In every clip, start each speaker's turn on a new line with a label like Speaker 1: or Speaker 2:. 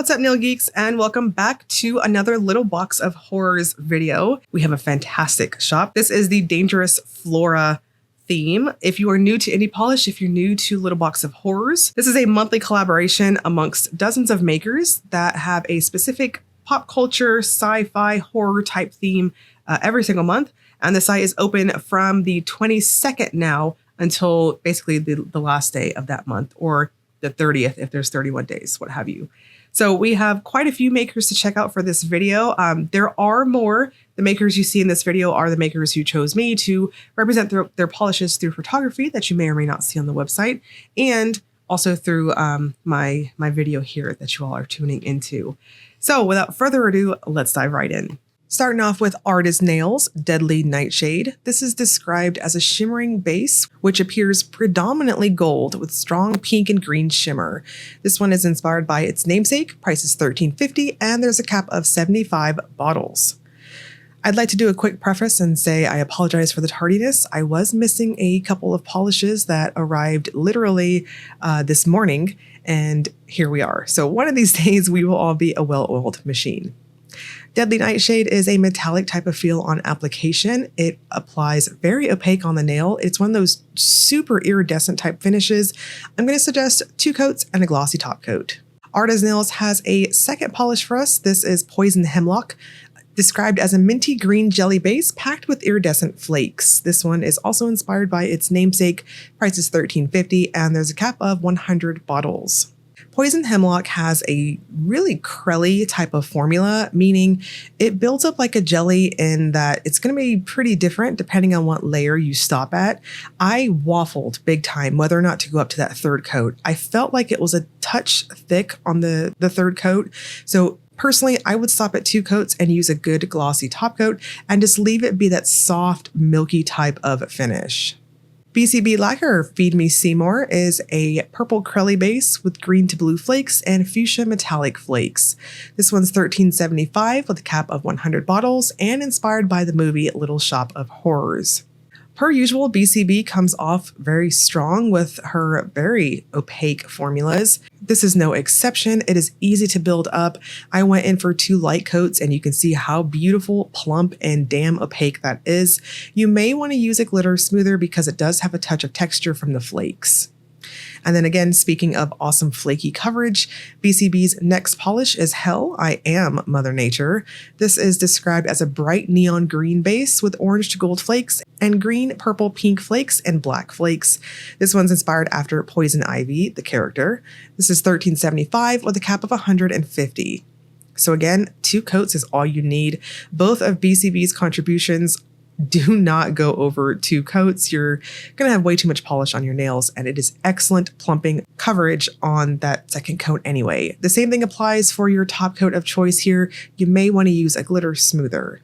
Speaker 1: What's up, nail geeks, and welcome back to another Little Box of Horrors video. We have a fantastic shop. This is the Dangerous Flora theme. If you are new to indie polish, if you're new to Little Box of Horrors, this is a monthly collaboration amongst dozens of makers that have a specific pop culture, sci-fi, horror type theme every single month. And the site is open from the 22nd now until basically the last day of that month, or the 30th if there's 31 days, what have you. So we have quite a few makers to check out for this video. There are more. The makers you see in this video are the makers who chose me to represent their polishes through photography that you may or may not see on the website, and also through my video here that you all are tuning into. So without further ado, let's dive right in. Starting off with Art is Nails, Deadly Nightshade. This is described as a shimmering base, which appears predominantly gold with strong pink and green shimmer. This one is inspired by its namesake, price is $13.50, and there's a cap of 75 bottles. I'd like to do a quick preface and say I apologize for the tardiness. I was missing a couple of polishes that arrived literally this morning, and here we are. So one of these days we will all be a well-oiled machine. Deadly Nightshade is a metallic type of feel on application. It applies very opaque on the nail. It's one of those super iridescent type finishes. I'm going to suggest 2 coats and a glossy top coat. Art is Nails has a second polish for us. This is Poison Hemlock, described as a minty green jelly base packed with iridescent flakes. This one is also inspired by its namesake, price is $13.50, and there's a cap of 100 bottles. Poison Hemlock has a really crelly type of formula, meaning it builds up like a jelly in that it's going to be pretty different depending on what layer you stop at. I waffled big time whether or not to go up to that third coat. I felt like it was a touch thick on the third coat. So personally, I would stop at 2 coats and use a good glossy top coat and just leave it be that soft, milky type of finish. BCB Lacquer Me Seymour is a purple crelly base with green to blue flakes and fuchsia metallic flakes. This one's $13.75 with a cap of 100 bottles and inspired by the movie Little Shop of Horrors. Per usual, BCB comes off very strong with her very opaque formulas. This is no exception. It is easy to build up. I went in for 2 light coats and you can see how beautiful, plump, and damn opaque that is. You may want to use a glitter smoother because it does have a touch of texture from the flakes. And then again, speaking of awesome flaky coverage, BCB's next polish is Hell, I Am Mother Nature. This is described as a bright neon green base with orange to gold flakes and green, purple, pink flakes and black flakes. This one's inspired after Poison Ivy, the character. This is $13.75 with a cap of 150. So again, 2 coats is all you need. Both of BCB's contributions do not go over 2 coats. You're going to have way too much polish on your nails, and it is excellent plumping coverage on that second coat anyway. The same thing applies for your top coat of choice here. You may want to use a glitter smoother.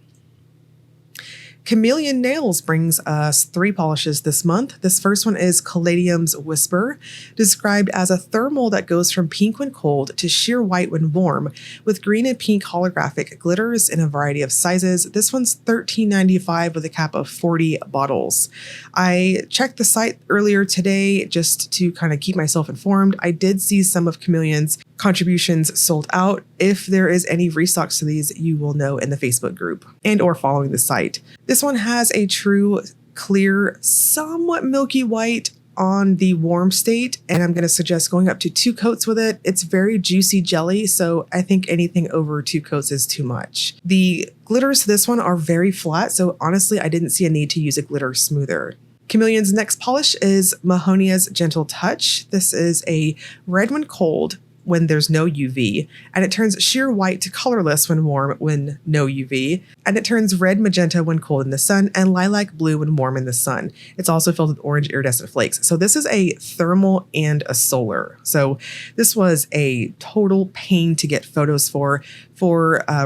Speaker 1: Chamaeleon Nails brings us 3 polishes this month. This first one is Caladium's Whisper, described as a thermal that goes from pink when cold to sheer white when warm, with green and pink holographic glitters in a variety of sizes. This one's $13.95 with a cap of 40 bottles. I checked the site earlier today just to kind of keep myself informed. I did see some of Chamaeleon's contributions sold out. If there is any restocks to these, you will know in the Facebook group and or following the site. This one has a true, clear, somewhat milky white on the warm state, and I'm going to suggest going up to 2 coats with it. It's very juicy jelly, so I think anything over 2 coats is too much. The glitters to this one are very flat, so honestly, I didn't see a need to use a glitter smoother. Chamaeleon's next polish is Mahonia's Gentle Touch. This is a red when cold, when there's no UV, and it turns sheer white to colorless when warm when no UV, and it turns red magenta when cold in the sun and lilac blue when warm in the sun. It's also filled with orange iridescent flakes. So this is a thermal and a solar. So this was a total pain to get photos for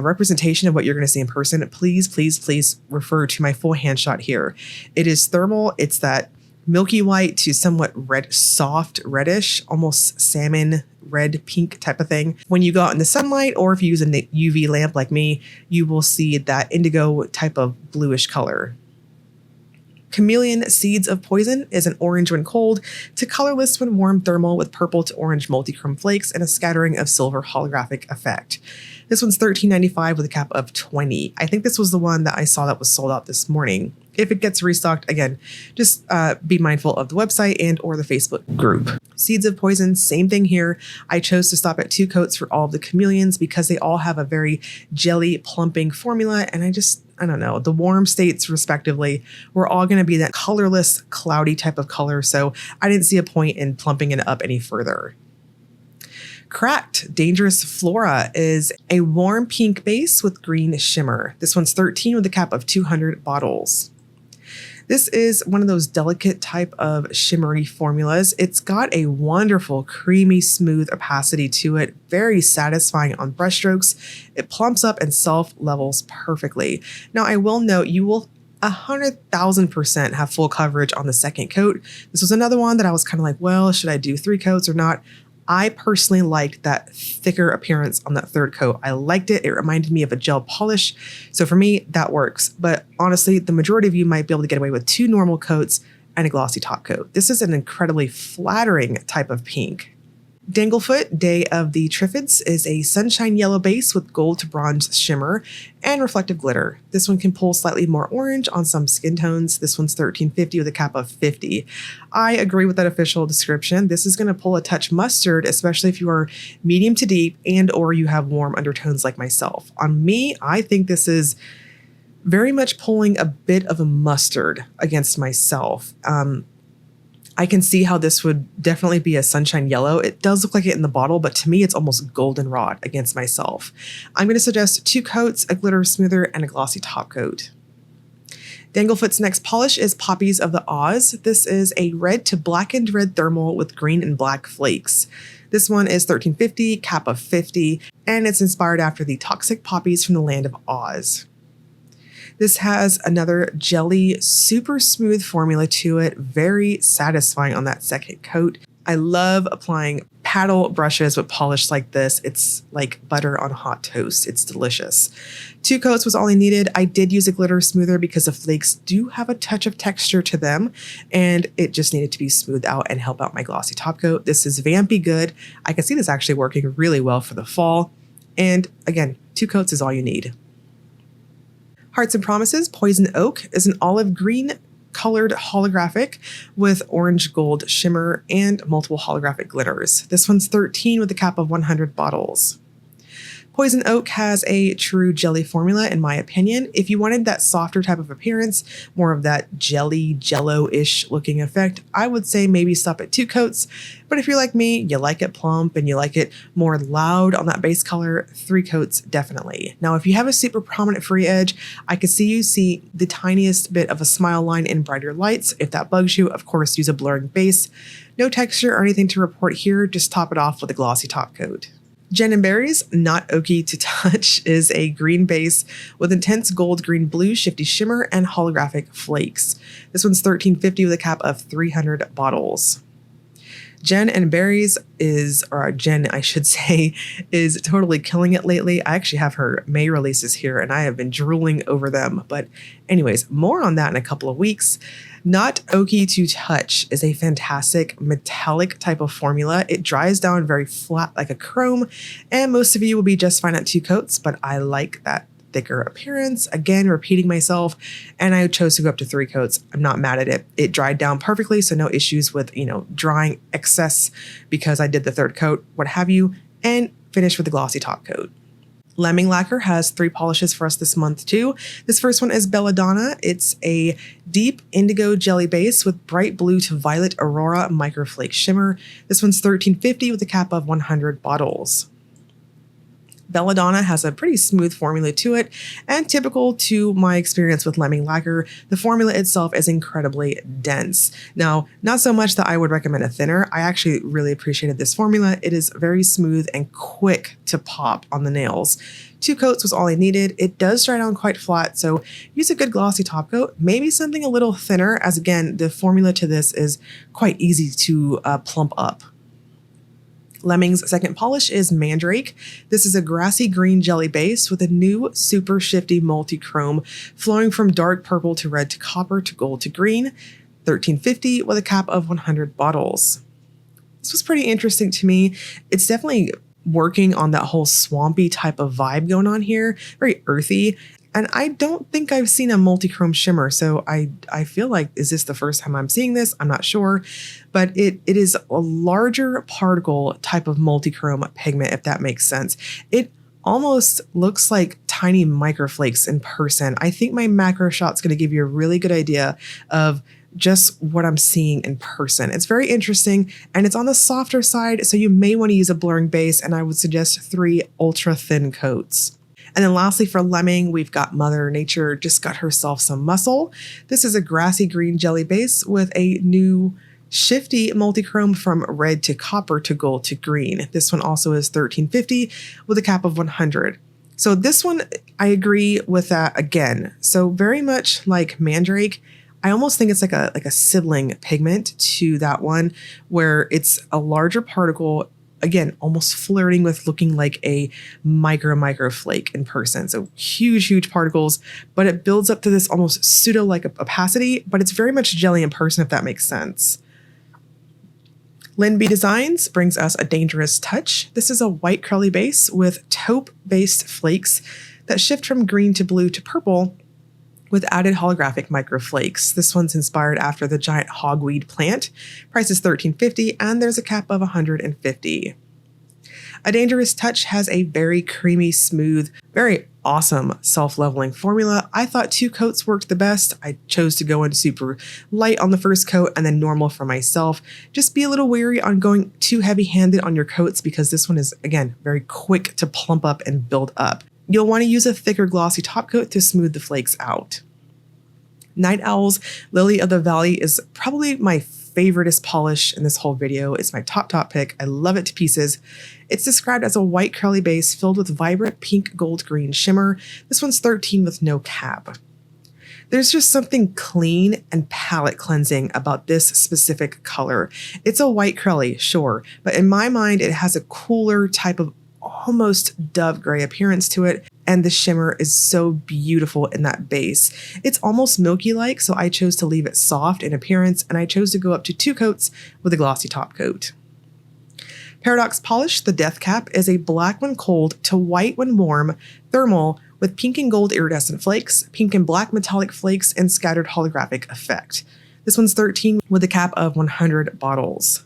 Speaker 1: representation of what you're going to see in person. Please, please, please refer to my full hand shot here. It is thermal. It's that milky white to somewhat red, soft reddish, almost salmon red pink type of thing. When you go out in the sunlight, or if you use a UV lamp like me, you will see that indigo type of bluish color. Chameleon Seeds of Poison is an orange when cold to colorless when warm thermal with purple to orange multichrome flakes and a scattering of silver holographic effect. This one's $13.95 with a cap of 20. I think this was the one that I saw that was sold out this morning. If it gets restocked, again, just be mindful of the website and or the Facebook group. Seeds of Poison, same thing here. I chose to stop at 2 coats for all of the chameleons because they all have a very jelly plumping formula. And I don't know, the warm states respectively were all going to be that colorless, cloudy type of color. So I didn't see a point in plumping it up any further. Cracked Dangerous Flora is a warm pink base with green shimmer. This one's 13 with a cap of 200 bottles. This is one of those delicate type of shimmery formulas. It's got a wonderful creamy smooth opacity to it, very satisfying on brushstrokes. It plumps up and self-levels perfectly. Now I will note you will 100,000% have full coverage on the second coat. This was another one that I was kind of like, well, should I do 3 coats or not? I personally liked that thicker appearance on that third coat. I liked it. It reminded me of a gel polish. So for me, that works. But honestly, the majority of you might be able to get away with 2 normal coats and a glossy top coat. This is an incredibly flattering type of pink. Danglefoot, Day of the Triffids, is a sunshine yellow base with gold to bronze shimmer and reflective glitter. This one can pull slightly more orange on some skin tones. This one's $13.50 with a cap of 50. I agree with that official description. This is going to pull a touch mustard, especially if you are medium to deep and or you have warm undertones like myself. On me, I think this is very much pulling a bit of a mustard against myself. I can see how this would definitely be a sunshine yellow. It does look like it in the bottle, but to me, it's almost goldenrod against myself. I'm going to suggest 2 coats, a glitter smoother, and a glossy top coat. Danglefoot's next polish is Poppies of the Oz. This is a red to blackened red thermal with green and black flakes. This one is $13.50, cap of 50, and it's inspired after the toxic poppies from the land of Oz. This has another jelly, super smooth formula to it, very satisfying on that second coat. I love applying paddle brushes with polish like this. It's like butter on hot toast. It's delicious. 2 coats was all I needed. I did use a glitter smoother because the flakes do have a touch of texture to them, and it just needed to be smoothed out and help out my glossy top coat. This is vampy good. I can see this actually working really well for the fall. And again, 2 coats is all you need. Hearts and Promises Poison Oak is an olive green colored holographic with orange gold shimmer and multiple holographic glitters. This one's 13 with a cap of 100 bottles. Poison Oak has a true jelly formula, in my opinion. If you wanted that softer type of appearance, more of that jelly, jello-ish looking effect, I would say maybe stop at 2 coats. But if you're like me, you like it plump and you like it more loud on that base color, 3 coats definitely. Now, if you have a super prominent free edge, I could see you see the tiniest bit of a smile line in brighter lights. If that bugs you, of course, use a blurring base. No texture or anything to report here, just top it off with a glossy top coat. Jen and Berries, Not Oakey to Touch, is a green base with intense gold, green, blue, shifty shimmer, and holographic flakes. This one's $13.50 with a cap of 300 bottles. Jen and Berries is, or Jen, I should say, is totally killing it lately. I actually have her May releases here and I have been drooling over them. But anyways, more on that in a couple of weeks. Not Oakey to Touch is a fantastic metallic type of formula. It dries down very flat like a chrome, and most of you will be just fine at 2 coats, but I like that thicker appearance. Again, repeating myself, and I chose to go up to 3 coats. I'm not mad at it. It dried down perfectly, so no issues with, drying excess because I did the 3rd coat, what have you, and finished with the glossy top coat. Lemming Lacquer has 3 polishes for us this month too. This first one is Belladonna. It's a deep indigo jelly base with bright blue to violet aurora microflake shimmer. This one's $13.50 with a cap of 100 bottles. Belladonna has a pretty smooth formula to it, and typical to my experience with Lemming Lacquer, the formula itself is incredibly dense. Now, not so much that I would recommend a thinner. I actually really appreciated this formula. It is very smooth and quick to pop on the nails. 2 coats was all I needed. It does dry down quite flat, so use a good glossy top coat, maybe something a little thinner, as again, the formula to this is quite easy to plump up. Lemming's second polish is Mandrake. This is a grassy green jelly base with a new super shifty multi-chrome flowing from dark purple to red to copper to gold to green, $13.50 with a cap of 100 bottles. This was pretty interesting to me. It's definitely working on that whole swampy type of vibe going on here, very earthy. And I don't think I've seen a multi-chrome shimmer, so I feel like, is this the first time I'm seeing this? I'm not sure, but it is a larger particle type of multi-chrome pigment, if that makes sense. It almost looks like tiny microflakes in person. I think my macro shot's going to give you a really good idea of just what I'm seeing in person. It's very interesting, and it's on the softer side, so you may want to use a blurring base, and I would suggest 3 ultra thin coats. And then lastly, for Lemming, we've got Mother Nature just got herself some muscle. This is a grassy green jelly base with a new shifty multi-chrome from red to copper to gold to green. This one also is $13.50 with a cap of 100. So this one, I agree with that again. So very much like Mandrake, I almost think it's like a sibling pigment to that one, where it's a larger particle, again, almost flirting with looking like a micro flake in person. So huge particles, but it builds up to this almost pseudo-like opacity, but it's very much jelly in person, if that makes sense. Lyn B Designs brings us a Dangerous Touch. This is a white curly base with taupe-based flakes that shift from green to blue to purple with added holographic microflakes. This one's inspired after the giant hogweed plant. Price is $13.50, and there's a cap of $150. A Dangerous Touch has a very creamy, smooth, very awesome self-leveling formula. I thought 2 coats worked the best. I chose to go in super light on the first coat and then normal for myself. Just be a little wary on going too heavy-handed on your coats, because this one is, again, very quick to plump up and build up. You'll want to use a thicker glossy top coat to smooth the flakes out. Night Owl's Lily of the Valley is probably my favoriteest polish in this whole video. It's my top pick. I love it to pieces. It's described as a white curly base filled with vibrant pink gold green shimmer. This one's $13 with no cap. There's just something clean and palette cleansing about this specific color. It's a white curly, sure, but in my mind, it has a cooler type of almost dove gray appearance to it, and the shimmer is so beautiful in that base. It's almost milky-like, so I chose to leave it soft in appearance, and I chose to go up to 2 coats with a glossy top coat. Paradox Polish, the Death Cap, is a black when cold to white when warm, thermal, with pink and gold iridescent flakes, pink and black metallic flakes, and scattered holographic effect. This one's $13 with a cap of 100 bottles.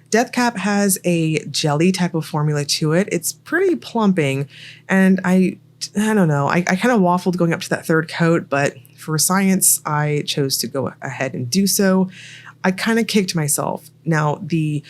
Speaker 1: Death Cap has a jelly type of formula to it. It's pretty plumping, and I don't know. I kind of waffled going up to that 3rd coat, but for science, I chose to go ahead and do so. I kind of kicked myself. Now, the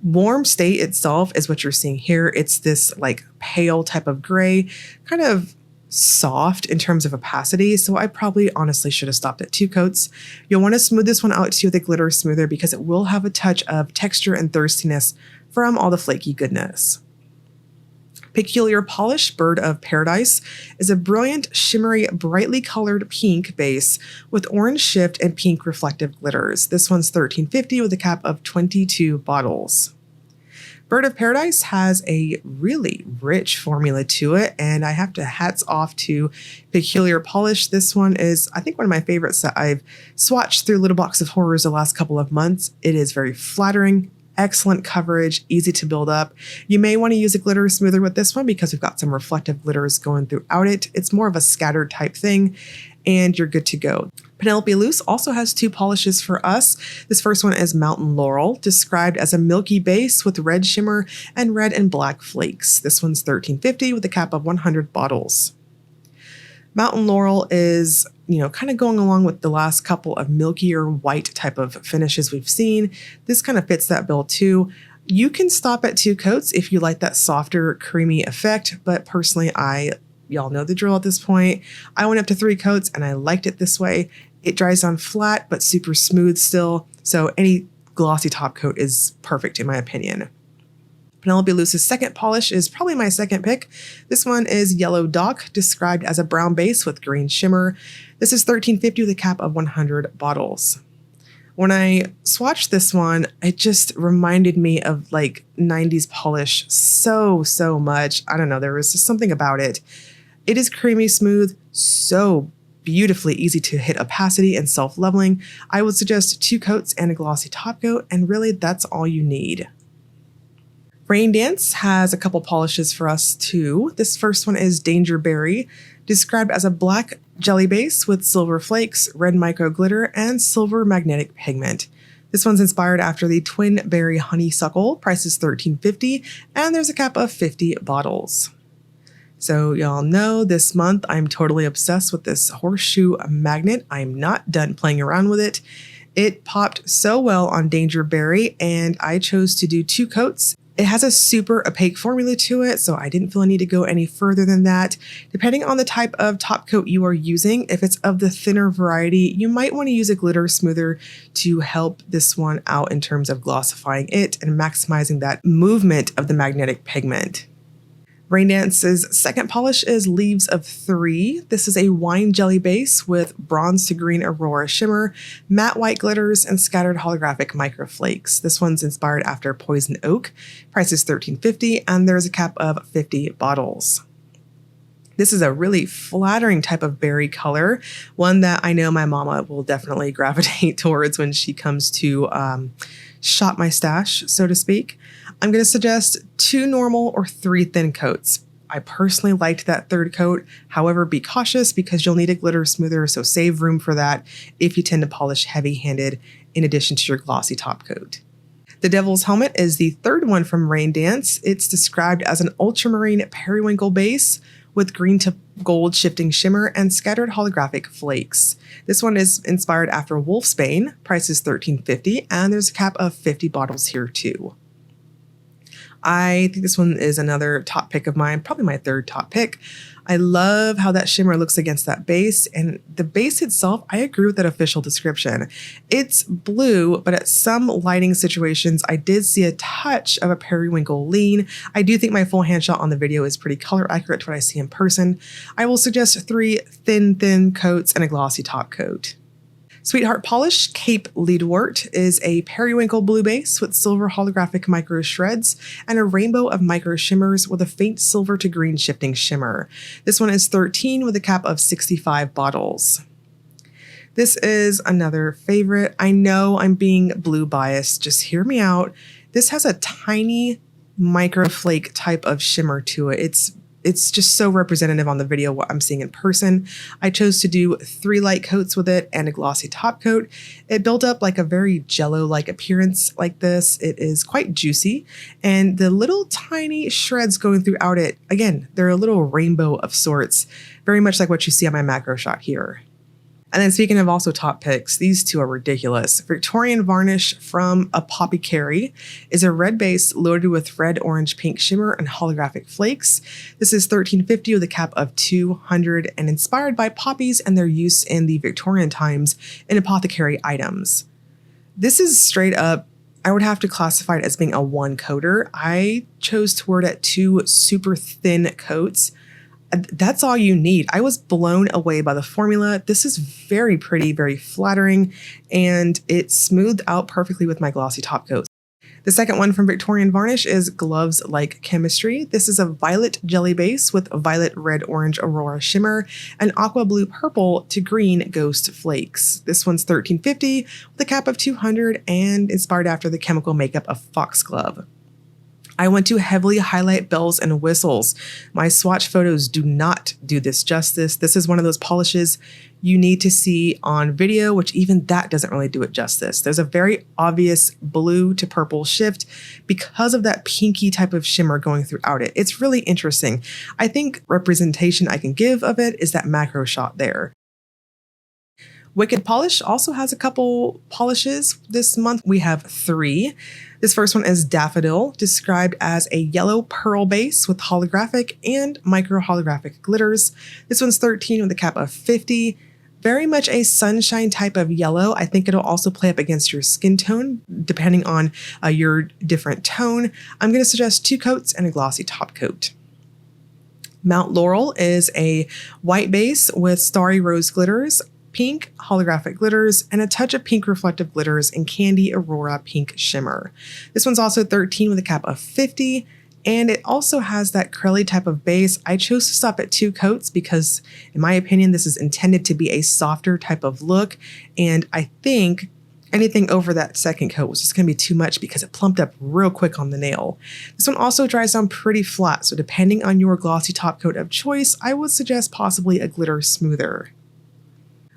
Speaker 1: warm state itself is what you're seeing here. It's this like pale type of gray, kind of soft in terms of opacity, so I probably honestly should have stopped at 2 coats. You'll want to smooth this one out too with a glitter smoother, because it will have a touch of texture and thirstiness from all the flaky goodness. Peculiar Polish Bird of Paradise is a brilliant, shimmery, brightly colored pink base with orange shift and pink reflective glitters. This one's $13.50 with a cap of 22 bottles. Bird of Paradise has a really rich formula to it, and I have to hats off to Peculiar Polish. This one is, I think, one of my favorites that I've swatched through Little Box of Horrors the last couple of months. It is very flattering, excellent coverage, easy to build up. You may want to use a glitter smoother with this one because we've got some reflective glitters going throughout it. It's more of a scattered type thing, and you're good to go. Penelope Loose also has 2 polishes for us. This first one is Mountain Laurel, described as a milky base with red shimmer and red and black flakes. This one's $13.50 with a cap of 100 bottles. Mountain Laurel is, kind of going along with the last couple of milkier white type of finishes we've seen. This kind of fits that bill too. You can stop at 2 coats if you like that softer, creamy effect, but personally, y'all know the drill at this point. I went up to 3 coats and I liked it this way. It dries on flat, but super smooth still. So any glossy top coat is perfect in my opinion. Penelope Loose's second polish is probably my second pick. This one is Yellow Dock, described as a brown base with green shimmer. This is $13.50 with a cap of 100 bottles. When I swatched this one, it just reminded me of like 90s polish so much. I don't know, there was just something about it. It is creamy smooth, so beautifully easy to hit opacity and self-leveling. I would suggest 2 coats and a glossy top coat, and really that's all you need. Rain Dance has a couple polishes for us too. This first one is Danger Berry, described as a black jelly base with silver flakes, red micro glitter, and silver magnetic pigment. This one's inspired after the Twin Berry Honeysuckle. Price is $13.50, and there's a cap of 50 bottles. So y'all know this month I'm totally obsessed with this horseshoe magnet. I'm not done playing around with it. It popped so well on Danger Berry, and I chose to do 2 coats. It has a super opaque formula to it, so I didn't feel a need to go any further than that. Depending on the type of top coat you are using, if it's of the thinner variety, you might want to use a glitter smoother to help this one out in terms of glossifying it and maximizing that movement of the magnetic pigment. Rain Dance's second polish is Leaves of 3. This is a wine jelly base with bronze to green aurora shimmer, matte white glitters, and scattered holographic microflakes. This one's inspired after Poison Oak. Price is $13.50, and there's a cap of 50 bottles. This is a really flattering type of berry color, one that I know my mama will definitely gravitate towards when she comes to shop my stash, so to speak. I'm going to suggest 2 normal or 3 thin coats. I personally liked that 3rd coat. However, be cautious because you'll need a glitter smoother, so save room for that if you tend to polish heavy-handed in addition to your glossy top coat. The Devil's Helmet is the 3rd one from Rain Dance. It's described as an ultramarine periwinkle base with green to gold shifting shimmer and scattered holographic flakes. This one is inspired after Wolfsbane. Price is $13.50, and there's a cap of 50 bottles here too. I think this one is another top pick of mine, probably my 3rd top pick. I love how that shimmer looks against that base, and the base itself, I agree with that official description. It's blue, but at some lighting situations, I did see a touch of a periwinkle lean. I do think my full hand shot on the video is pretty color accurate to what I see in person. I will suggest 3 thin coats and a glossy top coat. Sweetheart Polish Cape Leadwort is a periwinkle blue base with silver holographic micro shreds and a rainbow of micro shimmers with a faint silver to green shifting shimmer. This one is $13 with a cap of 65 bottles. This is another favorite. I know I'm being blue biased, just hear me out. This has a tiny micro flake type of shimmer to it. It's just so representative on the video what I'm seeing in person. I chose to do 3 light coats with it and a glossy top coat. It built up like a very jello-like appearance like this. It is quite juicy, and the little tiny shreds going throughout it, again, they're a little rainbow of sorts, very much like what you see on my macro shot here. And then speaking of also top picks, these 2 are ridiculous. Victorian Varnish from a Poppy Cary is a red base loaded with red, orange, pink shimmer and holographic flakes. This is $13.50 with a cap of 200 and inspired by poppies and their use in the Victorian times in apothecary items. This is straight up, I would have to classify it as being a 1 coater. I chose to word at 2 super thin coats. That's all you need. I was blown away by the formula. This is very pretty, very flattering, and it smoothed out perfectly with my glossy top coat. The second one from Victorian Varnish is Gloves Like Chemistry. This is a violet jelly base with violet, red, orange aurora shimmer and aqua blue purple to green ghost flakes. This one's $13.50 with a cap of 200 and inspired after the chemical makeup of Foxglove. I want to heavily highlight bells and whistles. My swatch photos do not do this justice. This is one of those polishes you need to see on video, which even that doesn't really do it justice. There's a very obvious blue to purple shift because of that pinky type of shimmer going throughout it. It's really interesting. I think representation I can give of it is that macro shot there. Wicked Polish also has a couple polishes. This month we have 3. This first one is Daffodil, described as a yellow pearl base with holographic and micro holographic glitters. This one's $13 with a cap of 50. Very much a sunshine type of yellow. I think it'll also play up against your skin tone, depending on your different tone. I'm going to suggest 2 coats and a glossy top coat. Mount Laurel is a white base with starry rose glitters. pink holographic glitters, and a touch of pink reflective glitters in Candy Aurora Pink Shimmer. This one's also 13 with a cap of 50, and it also has that curly type of base. I chose to stop at 2 coats because, in my opinion, this is intended to be a softer type of look, and I think anything over that second coat was just going to be too much because it plumped up real quick on the nail. This one also dries down pretty flat, so depending on your glossy top coat of choice, I would suggest possibly a glitter smoother.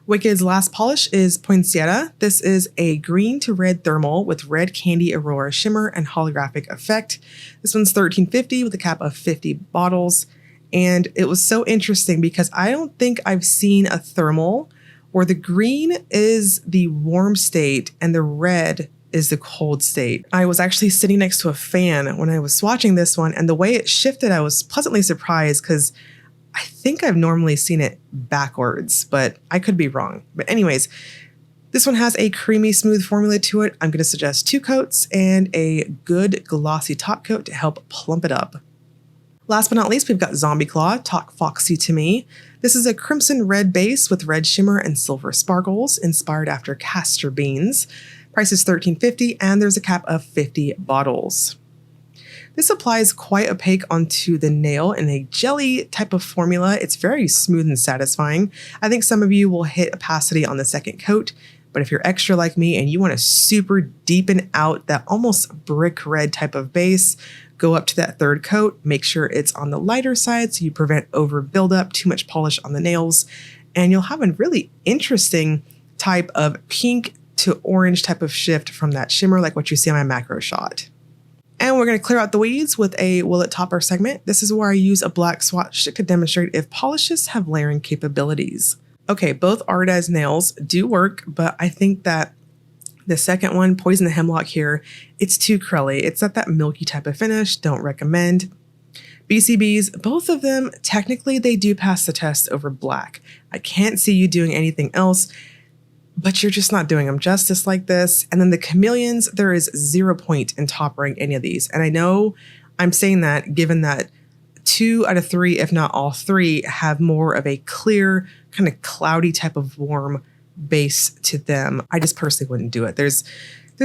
Speaker 1: Wicked's last polish is Poinsettia. This is a green to red thermal with red Candy Aurora shimmer and holographic effect. This one's $13.50 with a cap of 50 bottles. And it was so interesting because I don't think I've seen a thermal where the green is the warm state and the red is the cold state. I was actually sitting next to a fan when I was swatching this one, and the way it shifted, I was pleasantly surprised because I think I've normally seen it backwards, but I could be wrong. But anyways, this one has a creamy, smooth formula to it. I'm going to suggest 2 coats and a good glossy top coat to help plump it up. Last but not least, we've got Zombie Claw, Talk Foxy to Me. This is a crimson red base with red shimmer and silver sparkles, inspired after castor beans. Price is $13.50, and there's a cap of 50 bottles. This applies quite opaque onto the nail in a jelly type of formula. It's very smooth and satisfying. I think some of you will hit opacity on the second coat, but if you're extra like me and you want to super deepen out that almost brick red type of base, go up to that third coat, make sure it's on the lighter side so you prevent over buildup, too much polish on the nails, and you'll have a really interesting type of pink to orange type of shift from that shimmer like what you see on my macro shot. And we're going to clear out the weeds with a Will It Topper segment. This is where I use a black swatch stick to demonstrate if polishes have layering capabilities. Okay, both art as nails do work, but I think that the second one, Poison the Hemlock here, it's too curly. It's not that milky type of finish. Don't recommend. BCBs, both of them, technically they do pass the test over black. I can't see you doing anything else, but you're just not doing them justice like this. And then the Chameleons, there is 0 point in toppering any of these. And I know I'm saying that given that 2 out of 3, if not all 3, have more of a clear, kind of cloudy type of warm base to them. I just personally wouldn't do it. There's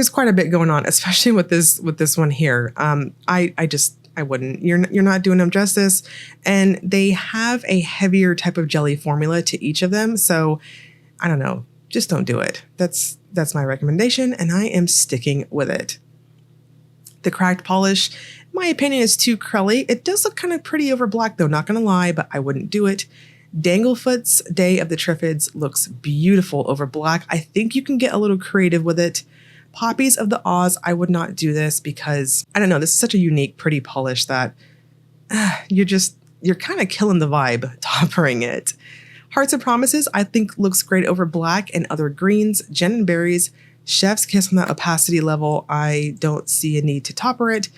Speaker 1: quite a bit going on, especially with this one here. I wouldn't. You're not doing them justice. And they have a heavier type of jelly formula to each of them. So I don't know. Just don't do it. That's my recommendation, and I am sticking with it. The cracked polish, in my opinion, is too curly. It does look kind of pretty over black though, not gonna lie, but I wouldn't do it. Danglefoot's Day of the Triffids looks beautiful over black. I think you can get a little creative with it. Poppies of the Oz, I would not do this because, I don't know, this is such a unique, pretty polish that you're kind of killing the vibe toppering it. Hearts and Promises, I think looks great over black and other greens. Gin and Berries, Chef's Kiss on that opacity level. I don't see a need to topper it.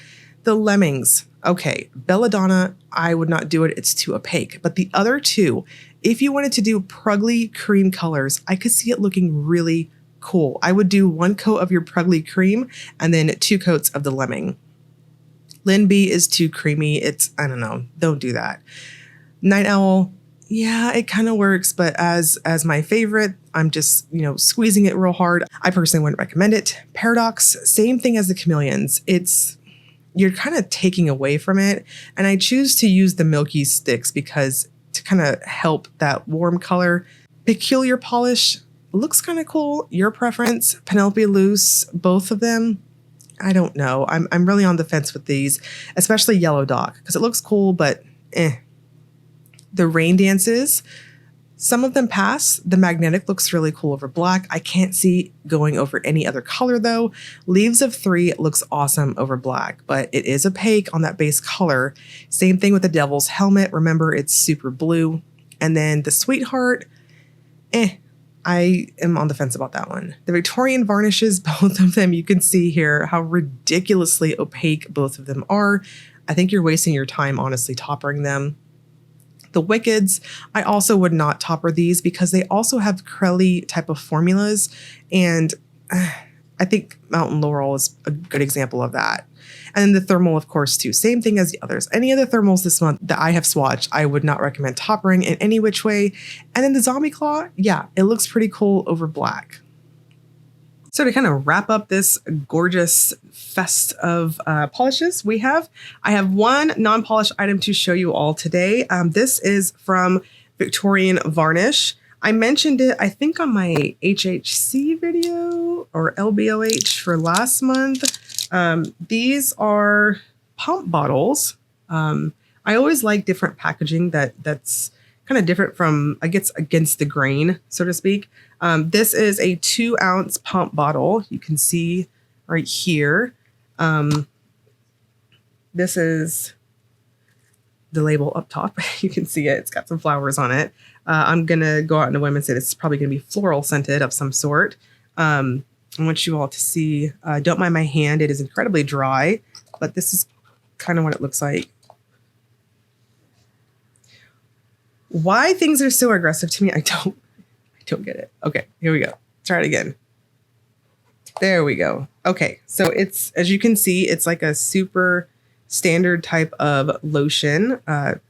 Speaker 1: The Lemmings, okay. Belladonna, I would not do it. It's too opaque. But the other two, if you wanted to do Prugly cream colors, I could see it looking really cool. I would do 1 coat of your Prugly cream and then 2 coats of the Lemming. Lyn B is too creamy. I don't know. Don't do that. Night Owl, yeah, it kind of works, but as my favorite, I'm just, squeezing it real hard. I personally wouldn't recommend it. Paradox, same thing as the Chameleons. You're kind of taking away from it. And I choose to use the milky sticks because to kind of help that warm color. Peculiar Polish looks kind of cool. Your preference. Penelope Loose, both of them. I don't know. I'm really on the fence with these, especially Yellow Dog, because it looks cool, but The Rain Dances, some of them pass. The Magnetic looks really cool over black. I can't see going over any other color though. Leaves of 3 looks awesome over black, but it is opaque on that base color. Same thing with the Devil's Helmet. Remember, it's super blue. And then the Sweetheart, I am on the fence about that one. The Victorian Varnishes, both of them, you can see here how ridiculously opaque both of them are. I think you're wasting your time, honestly, toppering them. The Wickeds, I also would not topper these because they also have curly type of formulas. And I I think Mountain Laurel is a good example of that. And then the thermal, of course, too. Same thing as the others. Any other thermals this month that I have swatched, I would not recommend toppering in any which way. And then the Zombie Claw, yeah, it looks pretty cool over black. So to kind of wrap up this gorgeous fest of polishes I have one non-polished item to show you all today. This is from Victorian Varnish. I mentioned it, I think, on my HHC video or LBOH for last month. These are pump bottles. I always like different packaging that's kind of different from, I guess, against the grain, so to speak. This is a 2-ounce pump bottle. You can see right here. This is the label up top. You can see it. It's got some flowers on it. I'm going to go out on a whim and say this is probably going to be floral scented of some sort. I want you all to see. Don't mind my hand. It is incredibly dry, but this is kind of what it looks like. Why things are so aggressive to me, I don't get it. Okay, here we go. Try it again. There we go. Okay, so it's, as you can see, it's like a super standard type of lotion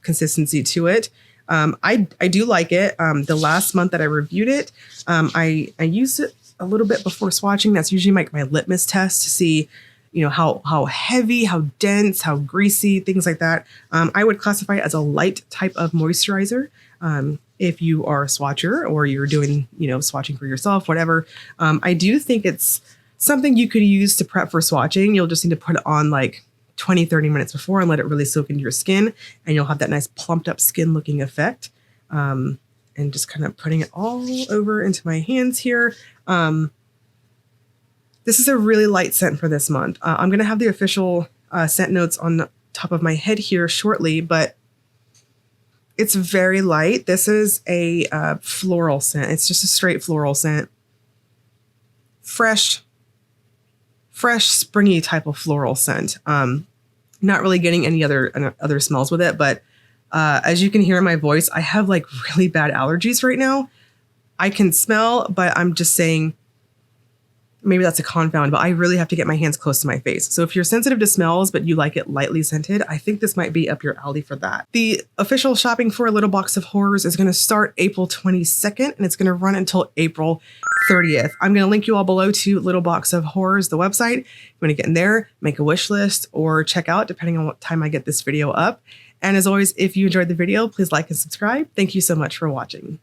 Speaker 1: consistency to it. I do like it. The last month that I reviewed it, I used it a little bit before swatching. That's usually my litmus test to see, you know, how heavy, how dense, how greasy, things like that. I would classify it as a light type of moisturizer. If you are a swatcher or you're doing, you know, swatching for yourself, whatever. I do think it's something you could use to prep for swatching. You'll just need to put it on like 20, 30 minutes before and let it really soak into your skin. And you'll have that nice plumped up skin looking effect. And just kind of putting it all over into my hands here. This is a really light scent for this month. I'm going to have the official scent notes on the top of my head here shortly, but it's very light. This is a floral scent. It's just a straight floral scent. Fresh, springy type of floral scent. Not really getting any other smells with it, but as you can hear in my voice, I have like really bad allergies right now. I can smell, but I'm just saying, maybe that's a confound, but I really have to get my hands close to my face. So if you're sensitive to smells, but you like it lightly scented, I think this might be up your alley for that. The official shopping for A Little Box of Horrors is going to start April 22nd, and it's going to run until April 30th. I'm going to link you all below to Little Box of Horrors, the website. If you want to get in there, make a wish list, or check out, depending on what time I get this video up. And as always, if you enjoyed the video, please like and subscribe. Thank you so much for watching.